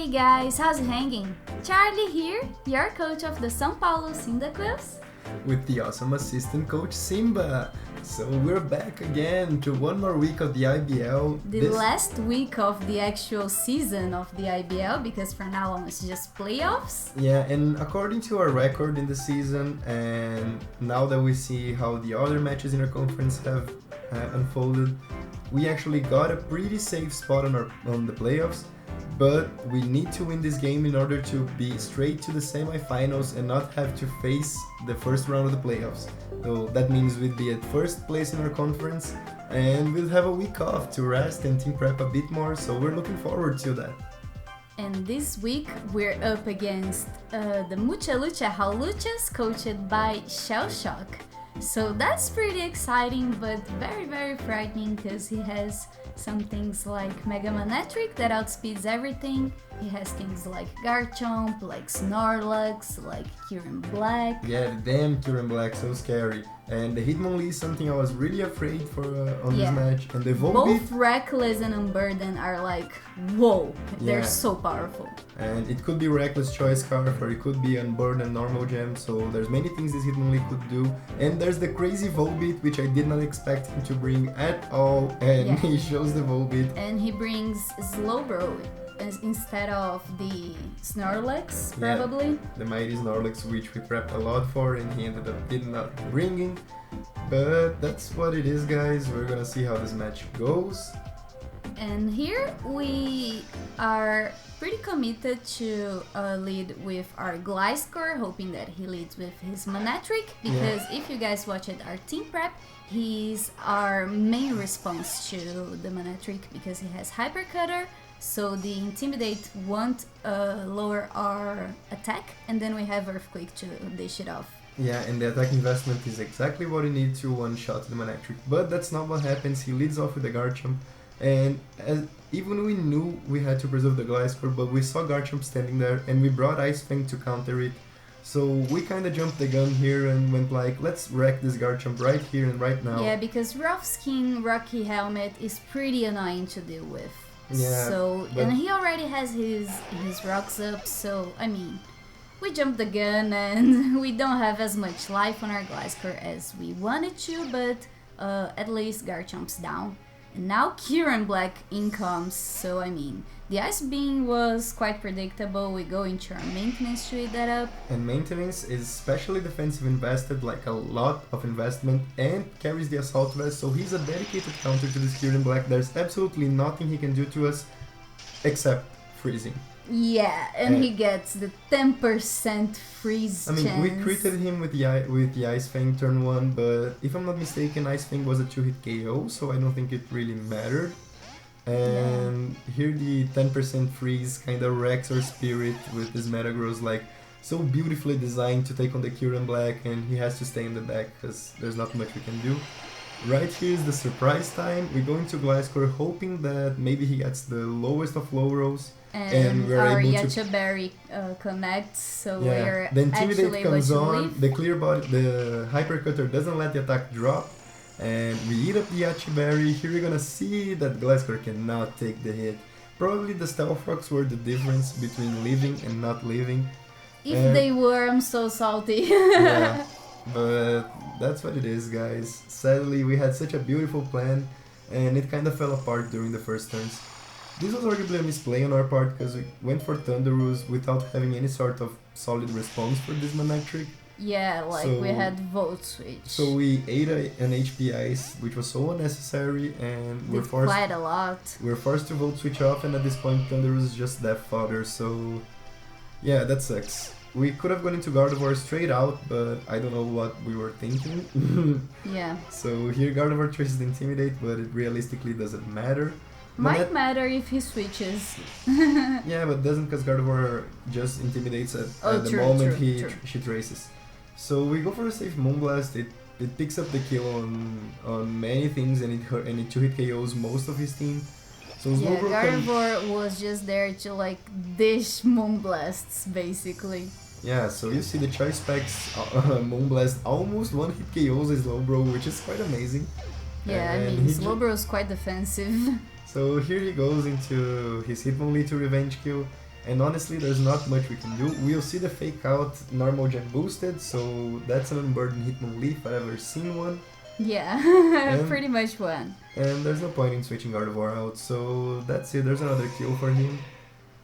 Hey guys, how's it hanging? Charlie here, your coach of the São Paulo Cyndaquils. With the awesome assistant coach Simba. So we're back again to one more week of the IBL. The last week of the actual season of the IBL, because from now on it's just playoffs. Yeah, and according to our record in the season, and now that we see how the other matches in our conference have unfolded, we actually got a pretty safe spot on the playoffs. But we need to win this game in order to be straight to the semifinals and not have to face the first round of the playoffs. So that means we'd be at first place in our conference and we'll have a week off to rest and team prep a bit more, so we're looking forward to that. And this week we're up against the MuchaLucha Hawluchas, coached by Shell Shock. So that's pretty exciting, but very, very frightening because he has some things like Mega Manectric that outspeeds everything. He has things like Garchomp, like Snorlax, like Kyurem Black. Yeah, the damn Kyurem Black, so scary. And the Hitmonlee is something I was really afraid for on this match. And the Volbeat... Both Reckless and Unburden are like, whoa, they're so powerful. And it could be Reckless Choice Scarf, or it could be Unburden Normal Gem, so there's many things this Hitmonlee could do. And there's the crazy Volbeat, which I did not expect him to bring at all, and he shows the Volbeat. And he brings Slowbro instead of the Snorlax, probably. Yeah, the mighty Snorlax, which we prepped a lot for, and he ended up not bringing. But that's what it is, guys. We're gonna see how this match goes. And here we are pretty committed to lead with our Gliscor, hoping that he leads with his Manectric, because if you guys watched our team prep, he's our main response to the Manectric because he has Hyper Cutter. So the Intimidate won't lower our attack, and then we have Earthquake to dish it off. Yeah, and the attack investment is exactly what you need to one-shot the Manectric, but that's not what happens. He leads off with the Garchomp, and even we knew we had to preserve the Gliscor, but we saw Garchomp standing there, and we brought Ice Fang to counter it. So we kind of jumped the gun here and went like, let's wreck this Garchomp right here and right now. Yeah, because Rough Skin Rocky Helmet is pretty annoying to deal with. Yeah, so and he already has his rocks up, so I mean, we jumped the gun and we don't have as much life on our Gliscor as we wanted to, but at least Garchomp's down. And now Kyurem Black incomes, so I mean, the Ice Beam was quite predictable. We go into our maintenance to eat that up. And maintenance is especially defensive invested, like a lot of investment, and carries the Assault Vest, so he's a dedicated counter to this Kyurem Black. There's absolutely nothing he can do to us except freezing. Yeah, and he gets the 10% freeze chance. We critted him with the Ice Fang turn 1, but if I'm not mistaken, Ice Fang was a 2-hit KO, so I don't think it really mattered. And here the 10% freeze kind of wrecks our spirit with this Metagross, like so beautifully designed to take on the Kyurem Black, and he has to stay in the back because there's not much we can do. Right here is the surprise time. We go into Gliscor hoping that maybe he gets the lowest of low rolls. And we're our Yacha Berry connects, so we're the Intimidate actually comes able to on, leave. the Clear Body, the Hyper Cutter doesn't let the attack drop, and we eat up the Yacha Berry. Here we're gonna see that Gliscor cannot take the hit. Probably the Stealth Rocks were the difference between living and not living. If they were, I'm so salty. Yeah, but that's what it is, guys. Sadly, we had such a beautiful plan, and it kind of fell apart during the first turns. This was arguably a misplay on our part because we went for Thunderous without having any sort of solid response for this Manectric. Yeah, like we had Volt Switch. So we ate an HP Ice, which was so unnecessary, and we're forced quite a lot. We're forced to Volt Switch off, and at this point Thunderous is just Death Fodder, so yeah, that sucks. We could have gone into Gardevoir straight out, but I don't know what we were thinking. Yeah. So here Gardevoir chooses the Intimidate, but it realistically doesn't matter. Might matter if he switches. Yeah, but doesn't, because Gardevoir just intimidates at the moment she traces. So we go for a safe Moonblast. It picks up the kill on many things, and it 2-hit KOs most of his team. So yeah, Gardevoir was just there to like dish Moonblasts basically. Yeah, so you see the Choice Specs Moonblast almost 1-hit KOs is Slowbro, which is quite amazing. Yeah, I mean, Slowbro is quite defensive. So here he goes into his Hitmonlee to Revenge Kill, And honestly, there's not much we can do. We'll see the fake out normal gen boosted, so that's an unburdened Hitmonlee if I've ever seen one. Yeah, pretty much one. And there's no point in switching Gardevoir out, so that's it. There's another kill for him.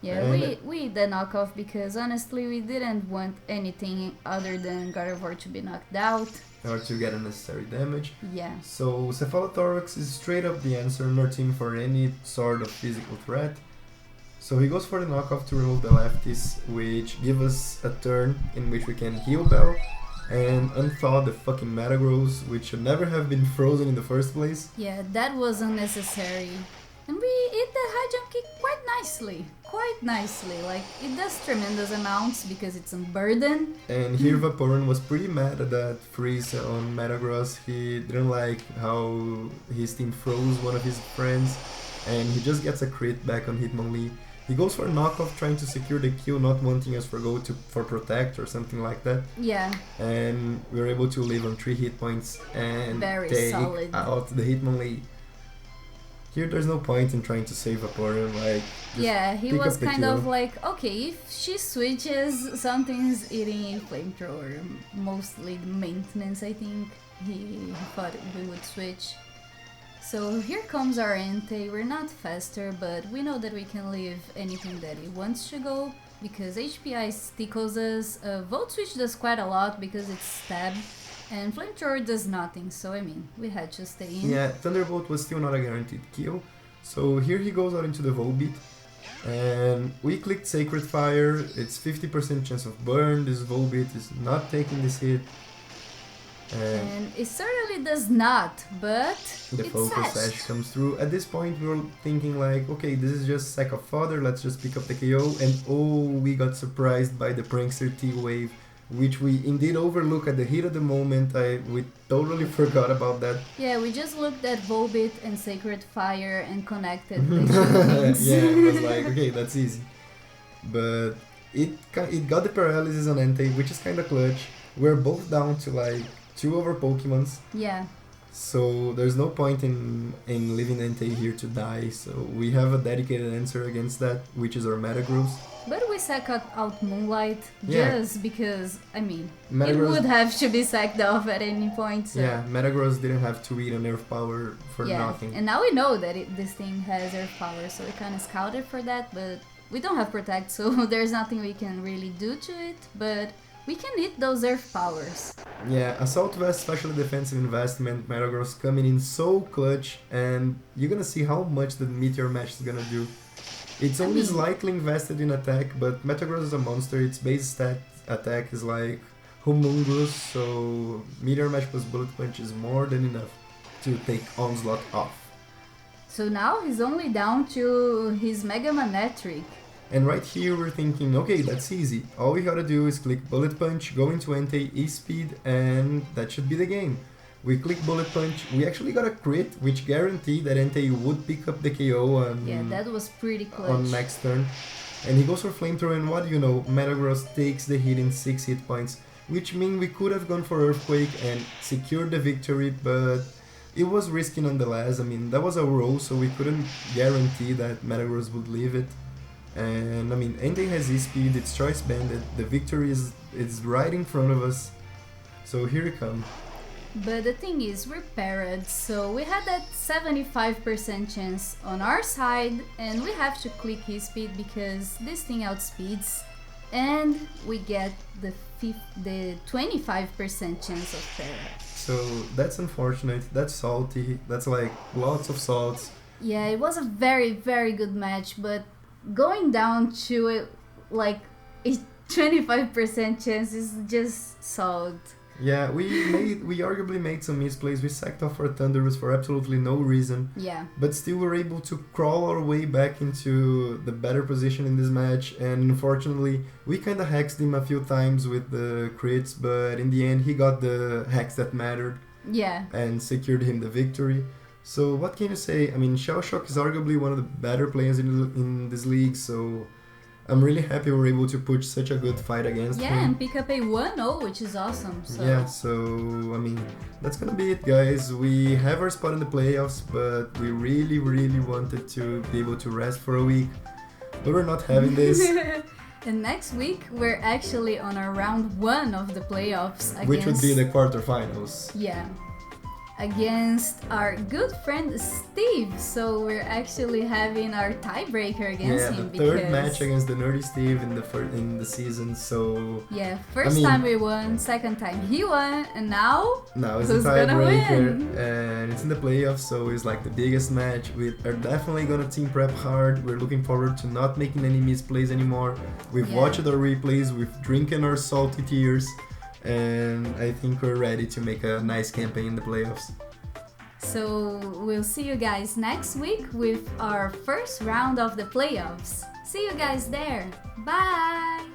Yeah, we the knockoff because honestly we didn't want anything other than Gardevoir to be knocked out. Or to get unnecessary damage. Yeah. So Cephalothorax is straight up the answer in our team for any sort of physical threat. So he goes for the knockoff to remove the lefties, which give us a turn in which we can heal Bell and unthaw the fucking Metagross, which should never have been frozen in the first place. Yeah, that was unnecessary. And we hit the high jump kick quite nicely. Like, it does tremendous amounts because it's unburdened. And here Vaporeon was pretty mad at that freeze on Metagross. He didn't like how his team froze one of his friends, and he just gets a crit back on Hitmonlee. He goes for a knockoff trying to secure the kill, not wanting us for protect or something like that. Yeah. And we were able to live on 3 hit points and take out the Hitmonlee. Here there's no point in trying to save Vaporeon, like... Yeah, he was kind of like, okay, if she switches, something's eating Flamethrower. Mostly maintenance, I think. He thought we would switch. So here comes our Entei. We're not faster, but we know that we can leave anything that he wants to go, because HPI tickles us. Volt Switch does quite a lot because it's stab. And Flamethrower does nothing, so I mean, we had to stay in. Yeah, Thunderbolt was still not a guaranteed kill. So here he goes out into the Volbeat. And we clicked Sacred Fire, it's 50% chance of burn, this Volbeat is not taking this hit. And it certainly does not, but the Focus Sash comes through. At this point we were thinking like, okay, this is just Sack of Fodder, let's just pick up the KO. And oh, we got surprised by the Prankster T-Wave, which we indeed overlook at the heat of the moment. We totally forgot about that. Yeah, we just looked at Volbeat and Sacred Fire and connected the two things. Yeah, it was like, okay, that's easy. But it got the paralysis on Entei, which is kind of clutch. We're both down to like 2 of our Pokemons. Yeah. So there's no point in leaving Entei here to die. So we have a dedicated answer against that, which is our Metagross. But we sack out Moonlight just because, I mean, Metagross, it would have to be sacked off at any point. So. Yeah, Metagross didn't have to eat an Earth Power for nothing. And now we know that this thing has Earth Power, so we kind of scouted for that, but we don't have Protect, so there's nothing we can really do to it, but we can hit those Earth Powers. Yeah, Assault Vest, Special Defensive Investment, Metagross coming in so clutch, and you're gonna see how much the Meteor Mash is gonna do. It's only slightly invested in attack, but Metagross is a monster. Its base stat attack is like humongous, so Meteor Mash plus Bullet Punch is more than enough to take Onslaught off. So now he's only down to his Mega Manectric. And right here we're thinking, okay, that's easy. All we gotta do is click Bullet Punch, go into Entei E-Speed, and that should be the game. We click Bullet Punch, we actually got a crit, which guaranteed that Entei would pick up the KO on, that was pretty clutch. On next turn. And he goes for Flamethrower, and what do you know, Metagross takes the hit in 6 hit points, which means we could have gone for Earthquake and secured the victory, but it was risky nonetheless. I mean, that was a roll, so we couldn't guarantee that Metagross would leave it. And I mean, Entei has E-Speed, it's Choice Banded, the victory is right in front of us, so here it comes. But the thing is, we're parrots, so we had that 75% chance on our side, and we have to click his speed because this thing outspeeds, and we get the 25% chance of parrot. So that's unfortunate, that's salty, that's like lots of salts. Yeah, it was a very, very good match, but going down to it, like a 25% chance is just salt. Yeah, we arguably made some misplays. We sacked off our Thunderous for absolutely no reason. Yeah. But still were able to crawl our way back into the better position in this match. And unfortunately, we kind of hexed him a few times with the crits. But in the end, he got the hex that mattered. Yeah. And secured him the victory. So what can you say? I mean, Shell Shock is arguably one of the better players in this league. So I'm really happy we're able to push such a good fight against him. Yeah, and pick up a 1-0, which is awesome. So. Yeah, so, I mean, that's gonna be it, guys. We have our spot in the playoffs, but we really, really wanted to be able to rest for a week. but we're not having this. And next week, we're actually on our round 1 of the playoffs against... Which would be the quarterfinals. Yeah. Against our good friend Steve. So we're actually having our tiebreaker against him. Yeah, the third match against the Nerdy Steve in the season, so... Yeah, first time we won, second time he won, and now it's who's a tiebreaker, gonna win? and it's in the playoffs, so it's like the biggest match. We are definitely gonna team prep hard. We're looking forward to not making any misplays anymore. We've watched our replays, we've drinking our salty tears, and I think we're ready to make a nice campaign in the playoffs. So we'll see you guys next week with our first round of the playoffs. See you guys there. Bye!